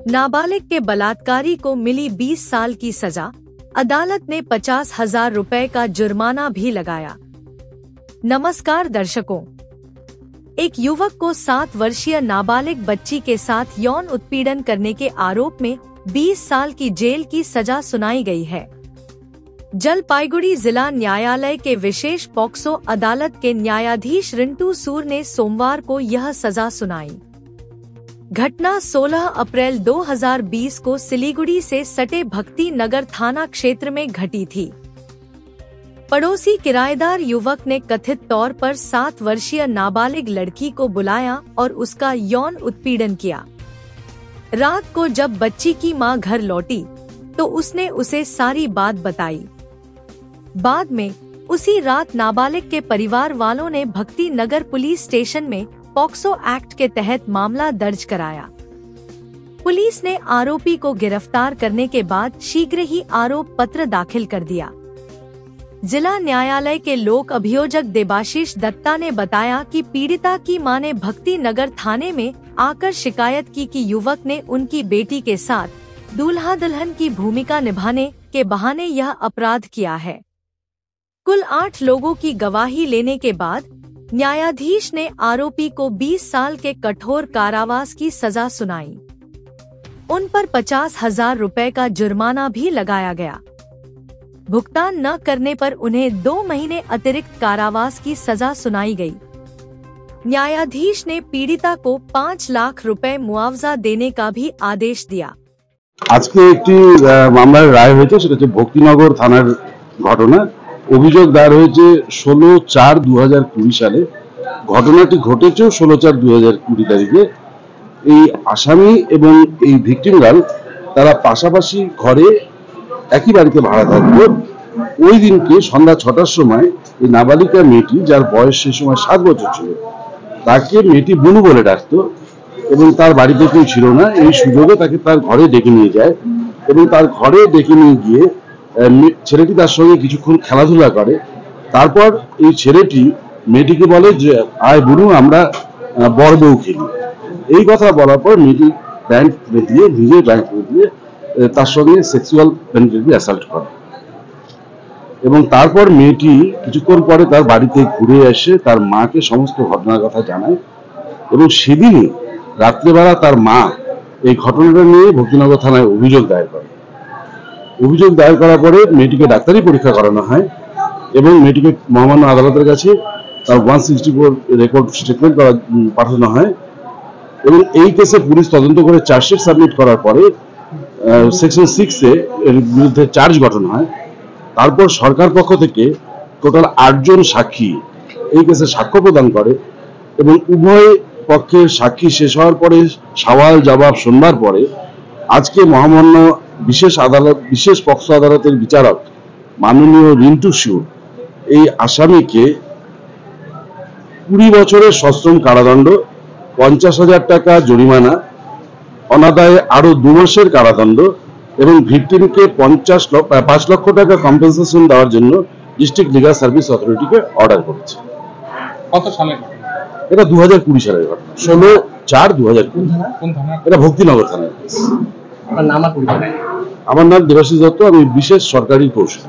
नाबालिग के बलात्कारी को मिली 20 साल की सजा, अदालत ने 50,000 रुपए का जुर्माना भी लगाया। नमस्कार दर्शकों, एक युवक को 7 वर्षीय नाबालिग बच्ची के साथ यौन उत्पीड़न करने के आरोप में 20 साल की जेल की सजा सुनाई गई है। जलपाईगुड़ी जिला न्यायालय के विशेष पॉक्सो अदालत के न्यायाधीश रिंटू सूर ने सोमवार को यह सजा सुनाई। घटना 16 अप्रैल 2020 को सिलीगुड़ी से सटे भक्ति नगर थाना क्षेत्र में घटी थी। पड़ोसी किराएदार युवक ने कथित तौर पर 7 वर्षीय नाबालिग लड़की को बुलाया और उसका यौन उत्पीड़न किया। रात को जब बच्ची की मां घर लौटी तो उसने उसे सारी बात बताई। बाद में उसी रात नाबालिग के परिवार वालों ने भक्ति नगर पुलिस स्टेशन में पॉक्सो एक्ट के तहत मामला दर्ज कराया। पुलिस ने आरोपी को गिरफ्तार करने के बाद शीघ्र ही आरोप पत्र दाखिल कर दिया। जिला न्यायालय के लोक अभियोजक देबाशीष दत्ता ने बताया कि पीड़िता की मां ने भक्ति नगर थाने में आकर शिकायत की कि युवक ने उनकी बेटी के साथ दूल्हा दुल्हन की भूमिका निभाने के बहाने यह अपराध किया है। कुल 8 लोगों की गवाही लेने के बाद न्यायाधीश ने आरोपी को 20 साल के कठोर कारावास की सजा सुनाई। उन पर 50,000 रुपए का जुर्माना भी लगाया गया। भुगतान न करने पर उन्हें 2 महीने अतिरिक्त कारावास की सजा सुनाई गई। न्यायाधीश ने पीड़िता को 5 लाख रुपए मुआवजा देने का भी आदेश दिया। আজকে একটি মামলার রায় হয়েছে, সেটা হচ্ছে ভক্তিনগর থানার ঘটনা। অভিযোগ দায়ের হয়েছে 16/4/2020 সালে। ঘটনাটি ঘটেছে 16/4/2020 তারিখে। এই আসামি এবং এই ভিকটিম গার্ল তারা পাশাপাশি ঘরে একই বাড়িতে ভাড়া থাকতো। ওই দিনকে সন্ধ্যা 6টার সময় এই নাবালিকা মেয়েটি, যার বয়স সে সময় 7 বছর ছিল, তাকে মেয়েটি বুনু বলে ডাকতো এবং তার বাড়িতে কেউ ছিল না। এই সুযোগে তাকে তার ঘরে ডেকে নিয়ে যায় এবং তার ঘরে ডেকে নিয়ে গিয়ে ছেলেটি তার সঙ্গে কিছুক্ষণ খেলাধুলা করে। তারপর এই ছেলেটি মেয়েটিকে বলে যে, আয় বুনু, আমরা বর বউ খেলি। এই কথা বলার পর মেয়েটি প্যান্ট খুলে দিয়ে, নিজের প্যান্ট খুলে দিয়ে তার সঙ্গে সেক্সুয়াল পেনিট্রেটিভ অ্যাসাল্ট করে এবং তারপর মেয়েটি কিছুক্ষণ পরে তার বাড়িতে ঘুরে এসে তার মাকে সমস্ত ঘটনার কথা জানায় এবং সেদিনই রাত্রেবেলা তার মা এই ঘটনাটা নিয়ে ভক্তিনগর থানায় অভিযোগ দায়ের করে। অভিযোগ দায়ের করার পরে মেয়েটিকে ডাক্তারি পরীক্ষা করানো হয় এবং মেয়েটিকে মহামান্য আদালতের কাছে তার 164 রেকর্ড স্টেটমেন্ট পাঠানো হয় এবং এই কেসে পুলিশ তদন্ত করে চার্জশিট সাবমিট করার পরে সেকশন 6 এর বিরুদ্ধে চার্জ গঠন হয়। তারপর সরকার পক্ষ থেকে টোটাল 8 জন সাক্ষী এই কেসে সাক্ষ্য প্রদান করে এবং উভয় পক্ষের সাক্ষী শেষ হওয়ার পরে সওয়াল জবাব শুনবার পরে আজকে মহামান্য বিশেষ পক্সো আদালতের বিচারক মাননীয় রিন্টু সুর এই আসামিকে 20 বছরের সশ্রম কারাদণ্ড, 50,000 টাকা জরিমানা, অনাদায়ে আরো 2 মাসের কারাদণ্ড এবং ভিকটিমকে 5 লক্ষ টাকা কম্পেনসেশন দেওয়ার জন্য ডিস্ট্রিক্ট লিগাল সার্ভিস অথরিটিকে অর্ডার করেছে। কত সালে? এটা 2020 সালের ঘটনা, 16/4/2020। এটা ভক্তিনগর থানার কেস। আমার নাম আর পরিচয়? আমার নাম দেবাশিস দত্ত, আমি বিশেষ সরকারি কৌশল।